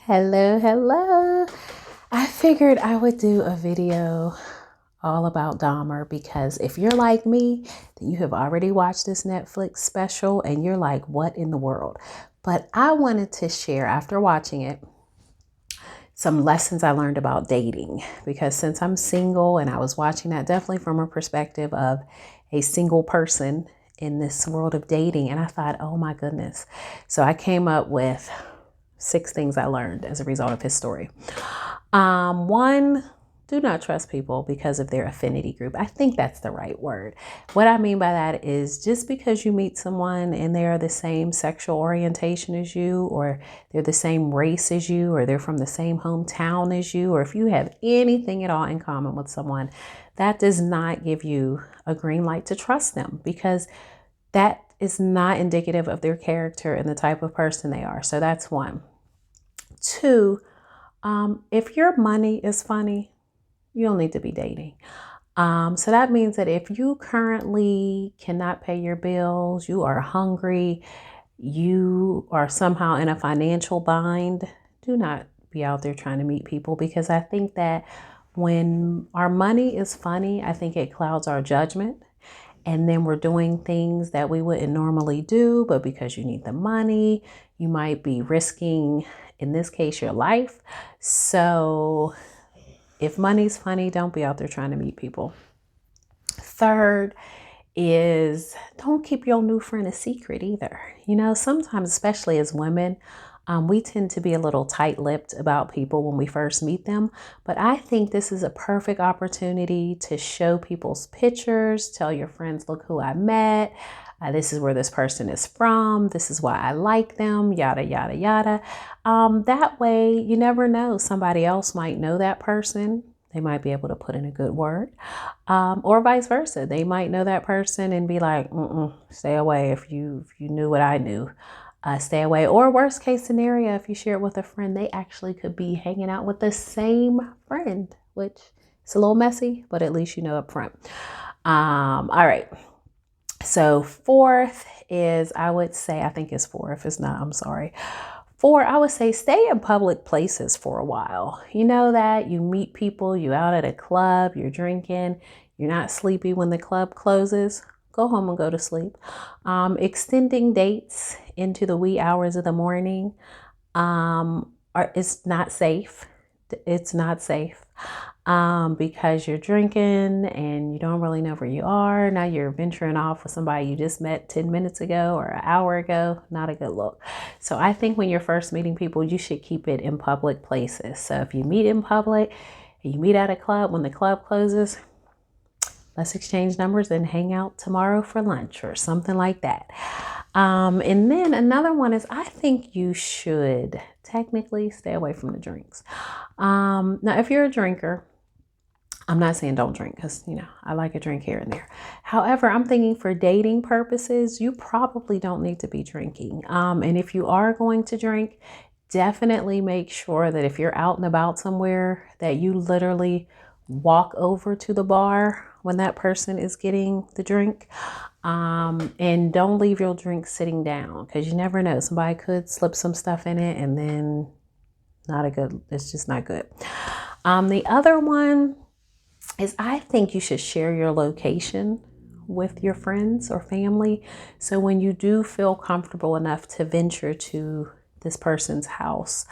Hello, hello. I figured I would do a video all about Dahmer because if you're like me, then you have already watched this Netflix special and you're like, what in the world? But I wanted to share after watching it some lessons I learned about dating because since I'm single and I was watching that definitely from a perspective of a single person in this world of dating, and I thought, oh my goodness. So I came up with 6 things I learned as a result of his story. One, do not trust people because of their affinity group. I think that's the right word. What I mean by that is just because you meet someone and they are the same sexual orientation as you, or they're the same race as you, or they're from the same hometown as you, or if you have anything at all in common with someone, that does not give you a green light to trust them because that is not indicative of their character and the type of person they are. So that's one. Two, if your money is funny, you don't need to be dating. So that means that if you currently cannot pay your bills, you are hungry, you are somehow in a financial bind, do not be out there trying to meet people because I think that when our money is funny, I think it clouds our judgment. And then we're doing things that we wouldn't normally do, but because you need the money, you might be risking, in this case, your life. So if money's funny, don't be out there trying to meet people. Third is don't keep your new friend a secret either. You know, sometimes, especially as women, we tend to be a little tight-lipped about people when we first meet them. But I think this is a perfect opportunity to show people's pictures, tell your friends, look who I met. This is where this person is from. This is why I like them, yada, yada, yada. That way, you never know. Somebody else might know that person. They might be able to put in a good word, or vice versa. They might know that person and be like, stay away. If you knew what I knew, stay away. Or worst case scenario, if you share it with a friend, they actually could be hanging out with the same friend, which is a little messy, but at least you know up front. All right. So fourth is, I would say, I think it's 4. If it's not, I'm sorry. 4, I would say stay in public places for a while. You know that you meet people, you out at a club, you're drinking, you're not sleepy when the club closes, go home and go to sleep. Extending dates into the wee hours of the morning it's not safe. It's not safe. Because you're drinking and you don't really know where you are. Now you're venturing off with somebody you just met 10 minutes ago or an hour ago. Not a good look. So I think when you're first meeting people, you should keep it in public places. So if you meet in public, and you meet at a club, when the club closes, let's exchange numbers and hang out tomorrow for lunch or something like that. And then another one is I think you should technically stay away from the drinks. Now, if you're a drinker, I'm not saying don't drink because, you know, I like a drink here and there. However, I'm thinking for dating purposes, you probably don't need to be drinking. And if you are going to drink, definitely make sure that if you're out and about somewhere that you literally walk over to the bar when that person is getting the drink. And don't leave your drink sitting down because you never know. Somebody could slip some stuff in it and then it's just not good. The other one is I think you should share your location with your friends or family. So when you do feel comfortable enough to venture to this person's house,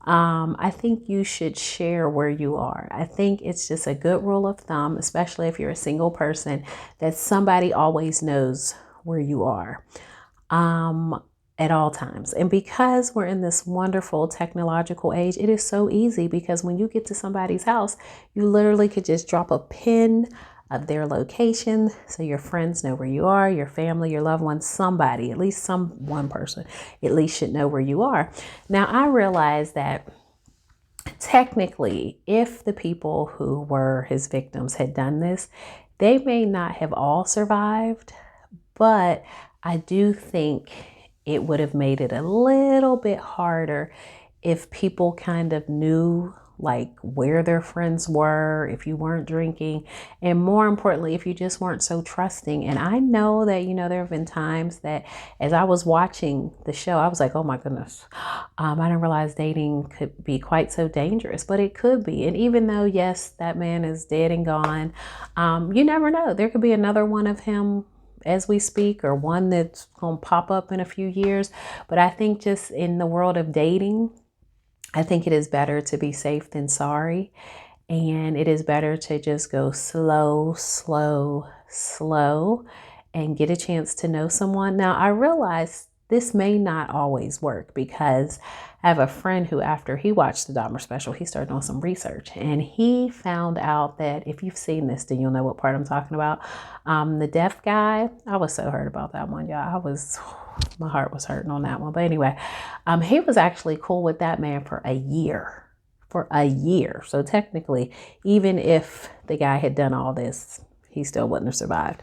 I think you should share where you are. I think it's just a good rule of thumb, especially if you're a single person, that somebody always knows where you are. At all times. And because we're in this wonderful technological age, it is so easy because when you get to somebody's house, you literally could just drop a pin of their location so your friends know where you are, your family, your loved ones, somebody, at least one person, at least should know where you are. Now, I realize that technically, if the people who were his victims had done this, they may not have all survived, but I do think it would have made it a little bit harder if people kind of knew like where their friends were, if you weren't drinking, and more importantly, if you just weren't so trusting. And I know that, you know, there have been times that as I was watching the show, I was like, oh my goodness, I didn't realize dating could be quite so dangerous, but it could be. And even though, yes, that man is dead and gone, you never know. There could be another one of him as we speak, or one that's going to pop up in a few years. But I think just in the world of dating, I think it is better to be safe than sorry. And it is better to just go slow, slow, slow and get a chance to know someone. Now, I realize this may not always work because I have a friend who, after he watched the Dahmer special, he started doing some research and he found out that, if you've seen this, then you'll know what part I'm talking about. The deaf guy, I was so hurt about that one, y'all. My heart was hurting on that one. But anyway, he was actually cool with that man for a year. So technically, even if the guy had done all this, he still wouldn't have survived.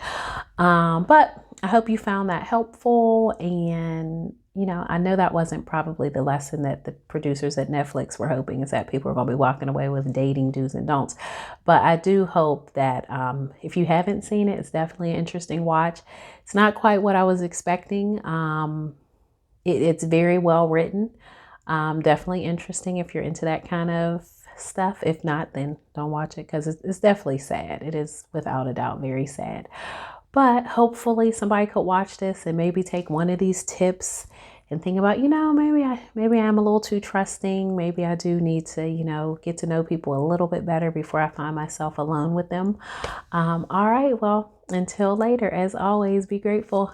But I hope you found that helpful. And, you know, I know that wasn't probably the lesson that the producers at Netflix were hoping, is that people are going to be walking away with dating do's and don'ts. But I do hope that if you haven't seen it, it's definitely an interesting watch. It's not quite what I was expecting. It's very well written. Definitely interesting if you're into that kind of stuff. If not, then don't watch it, because it's definitely sad. It is without a doubt very sad. But hopefully somebody could watch this and maybe take one of these tips and think about, you know, maybe I'm a little too trusting. Maybe I do need to, you know, get to know people a little bit better before I find myself alone with them. All right, well, until later, as always, be grateful.